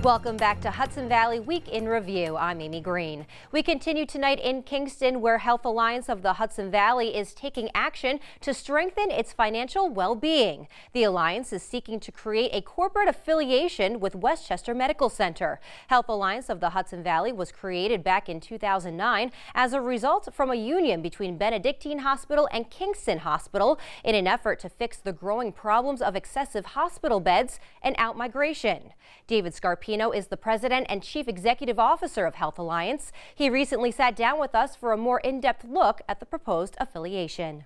Welcome back to Hudson Valley Week in Review. I'm Amy Green. We continue tonight in Kingston, where Health Alliance of the Hudson Valley is taking action to strengthen its financial well-being. The Alliance is seeking to create a corporate affiliation with Westchester Medical Center. Health Alliance of the Hudson Valley was created back in 2009 as a result from a union between Benedictine Hospital and Kingston Hospital in an effort to fix the growing problems of excessive hospital beds and outmigration. David Scarpino is the president and chief executive officer of Health Alliance. He recently sat down with us for a more in-depth look at the proposed affiliation.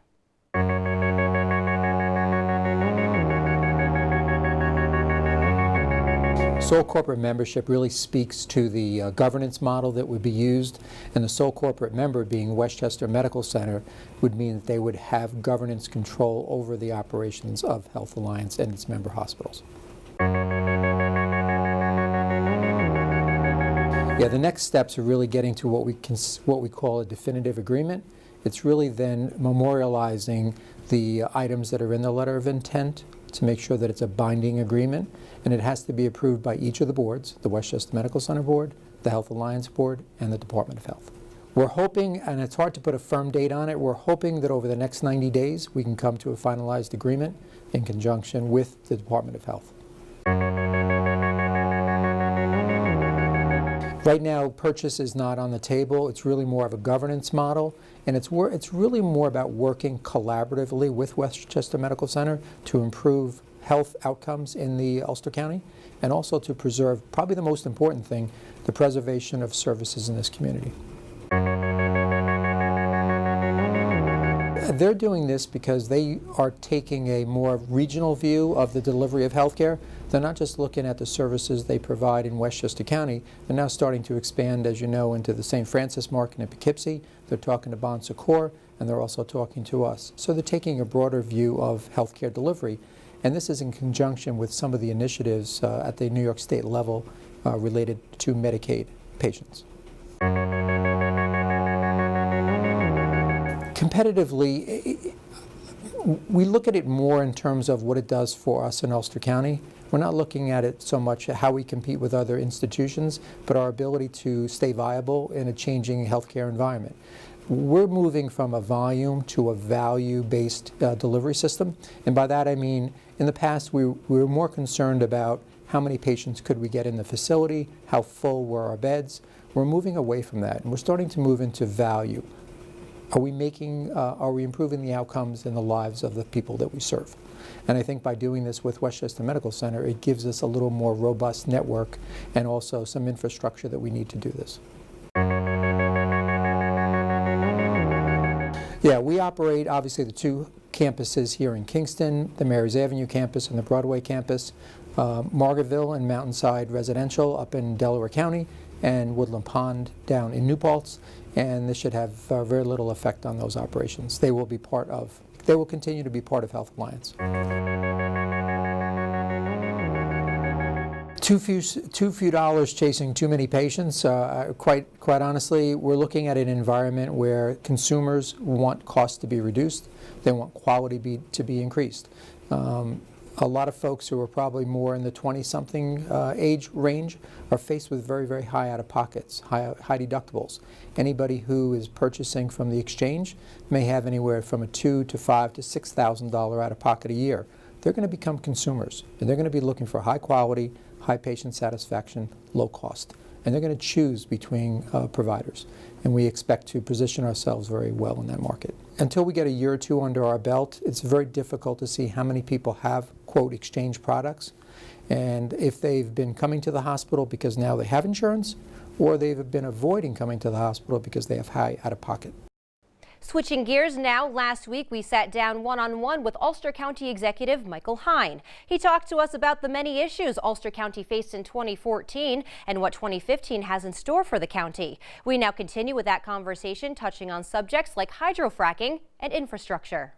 Sole corporate membership really speaks to the governance model that would be used, and the sole corporate member being Westchester Medical Center would mean that they would have governance control over the operations of Health Alliance and its member hospitals. Yeah, the next steps are really getting to what we call a definitive agreement. It's really then memorializing the items that are in the letter of intent to make sure that it's a binding agreement, and it has to be approved by each of the boards, the Westchester Medical Center Board, the Health Alliance Board, and the Department of Health. We're hoping, and it's hard to put a firm date on it, we're hoping that over the next 90 days we can come to a finalized agreement in conjunction with the Department of Health. Right now, purchase is not on the table. It's really more of a governance model, and it's really more about working collaboratively with Westchester Medical Center to improve health outcomes in the Ulster County, and also to preserve, probably the most important thing, the preservation of services in this community. They're doing this because they are taking a more regional view of the delivery of healthcare. They're not just looking at the services they provide in Westchester County. They're now starting to expand, as you know, into the St. Francis market in Poughkeepsie. They're talking to Bon Secours, and they're also talking to us. So they're taking a broader view of healthcare delivery. And this is in conjunction with some of the initiatives at the New York State level related to Medicaid patients. Competitively, we look at it more in terms of what it does for us in Ulster County. We're not looking at it so much how we compete with other institutions, but our ability to stay viable in a changing healthcare environment. We're moving from a volume to a value-based delivery system, and by that I mean in the past we were more concerned about how many patients could we get in the facility, how full were our beds. We're moving away from that, and we're starting to move into value. Are we improving the outcomes in the lives of the people that we serve? And I think by doing this with Westchester Medical Center, it gives us a little more robust network and also some infrastructure that we need to do this. Yeah, we operate obviously the two campuses here in Kingston, the Marys Avenue campus and the Broadway campus, Margaretville and Mountainside Residential up in Delaware County, and Woodland Pond down in New Paltz, and this should have very little effect on those operations. They will continue to be part of Health Alliance. Too few dollars chasing too many patients. Quite honestly, we're looking at an environment where consumers want costs to be reduced. They want quality to be increased. A lot of folks who are probably more in the 20-something age range are faced with very, very high out-of-pockets, high deductibles. Anybody who is purchasing from the exchange may have anywhere from a $2,000 to $5,000 to $6,000 out-of-pocket a year. They're going to become consumers, and they're going to be looking for high quality, high patient satisfaction, low cost. And they're going to choose between providers. And we expect to position ourselves very well in that market. Until we get a year or two under our belt, it's very difficult to see how many people have, quote, exchange products. And if they've been coming to the hospital because now they have insurance, or they've been avoiding coming to the hospital because they have high out-of-pocket. Switching gears now, last week we sat down one-on-one with Ulster County Executive Michael Hine. He talked to us about the many issues Ulster County faced in 2014 and what 2015 has in store for the county. We now continue with that conversation, touching on subjects like hydrofracking and infrastructure.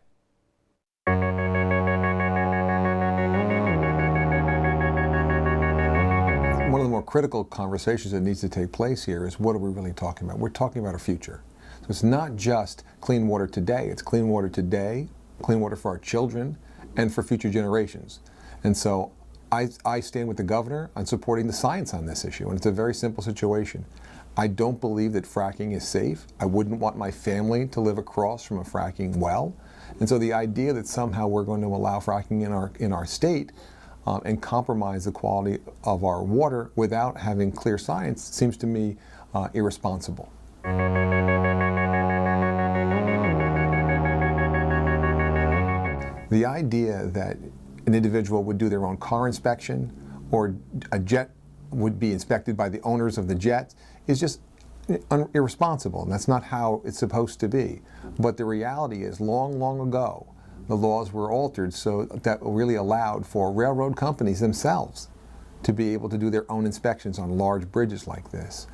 One of the more critical conversations that needs to take place here is, what are we really talking about? We're talking about our future. So it's not just clean water today, it's clean water today, clean water for our children, and for future generations. And so I stand with the governor on supporting the science on this issue, and it's a very simple situation. I don't believe that fracking is safe. I wouldn't want my family to live across from a fracking well. And so the idea that somehow we're going to allow fracking in our state and compromise the quality of our water without having clear science seems to me irresponsible. The idea that an individual would do their own car inspection or a jet would be inspected by the owners of the jet is just irresponsible, and that's not how it's supposed to be. But the reality is, long ago, the laws were altered so that really allowed for railroad companies themselves to be able to do their own inspections on large bridges like this.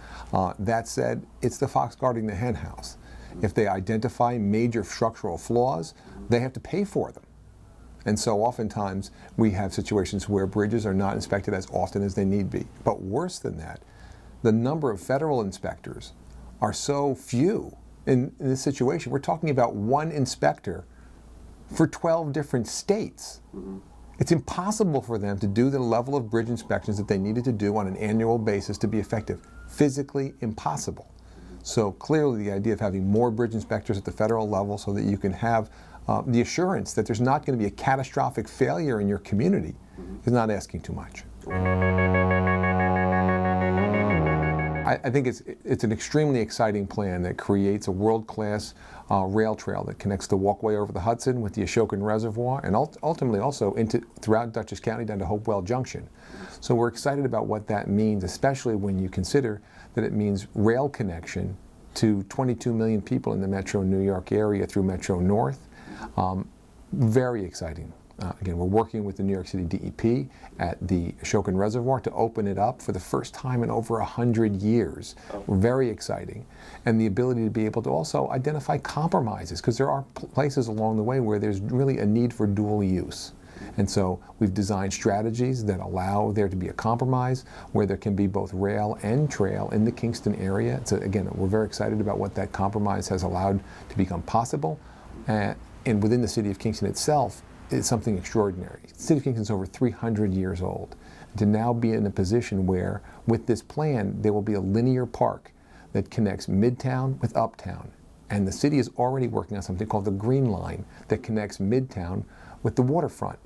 That said, it's the fox guarding the hen house. If they identify major structural flaws, they have to pay for them. And so oftentimes we have situations where bridges are not inspected as often as they need be. But worse than that, the number of federal inspectors are so few in this situation. We're talking about one inspector for 12 different states. It's impossible for them to do the level of bridge inspections that they needed to do on an annual basis to be effective. Physically impossible. So clearly the idea of having more bridge inspectors at the federal level so that you can have the assurance that there's not going to be a catastrophic failure in your community is not asking too much. I think it's an extremely exciting plan that creates a world-class rail trail that connects the walkway over the Hudson with the Ashokan Reservoir and ultimately also throughout Dutchess County down to Hopewell Junction. So we're excited about what that means, especially when you consider that it means rail connection to 22 million people in the Metro New York area through Metro North. Very exciting. Again, we're working with the New York City DEP at the Ashokan Reservoir to open it up for the first time in over 100 years. Very exciting. And the ability to be able to also identify compromises, because there are places along the way where there's really a need for dual use. And so we've designed strategies that allow there to be a compromise where there can be both rail and trail in the Kingston area. So again, we're very excited about what that compromise has allowed to become possible. And within the city of Kingston itself, it's something extraordinary. The city of Kingston is over 300 years old. To now be in a position where, with this plan, there will be a linear park that connects Midtown with Uptown. And the city is already working on something called the Green Line that connects Midtown with the waterfront.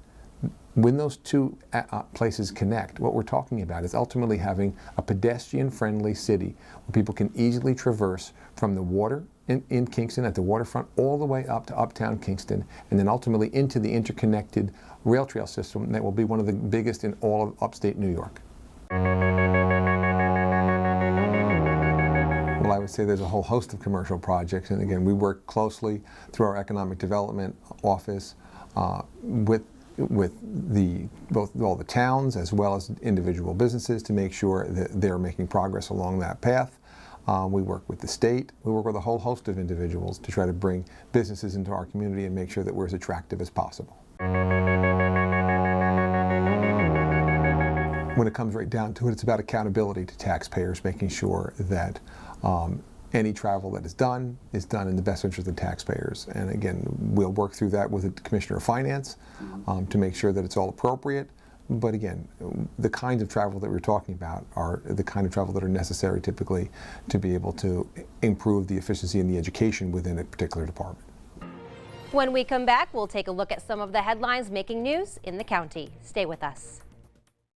When those two places connect, what we're talking about is ultimately having a pedestrian-friendly city where people can easily traverse from the water in Kingston at the waterfront all the way up to Uptown Kingston and then ultimately into the interconnected rail trail system that will be one of the biggest in all of upstate New York. Well, I would say there's a whole host of commercial projects, and again, we work closely through our economic development office with both all the towns as well as individual businesses to make sure that they're making progress along that path. We work with the state. We work with a whole host of individuals to try to bring businesses into our community and make sure that we're as attractive as possible. When it comes right down to it, it's about accountability to taxpayers, making sure that any travel that is done in the best interest of taxpayers. And again, we'll work through that with the Commissioner of Finance to make sure that it's all appropriate. But again, the kinds of travel that we're talking about are the kind of travel that are necessary typically to be able to improve the efficiency and the education within a particular department. When we come back, we'll take a look at some of the headlines making news in the county. Stay with us.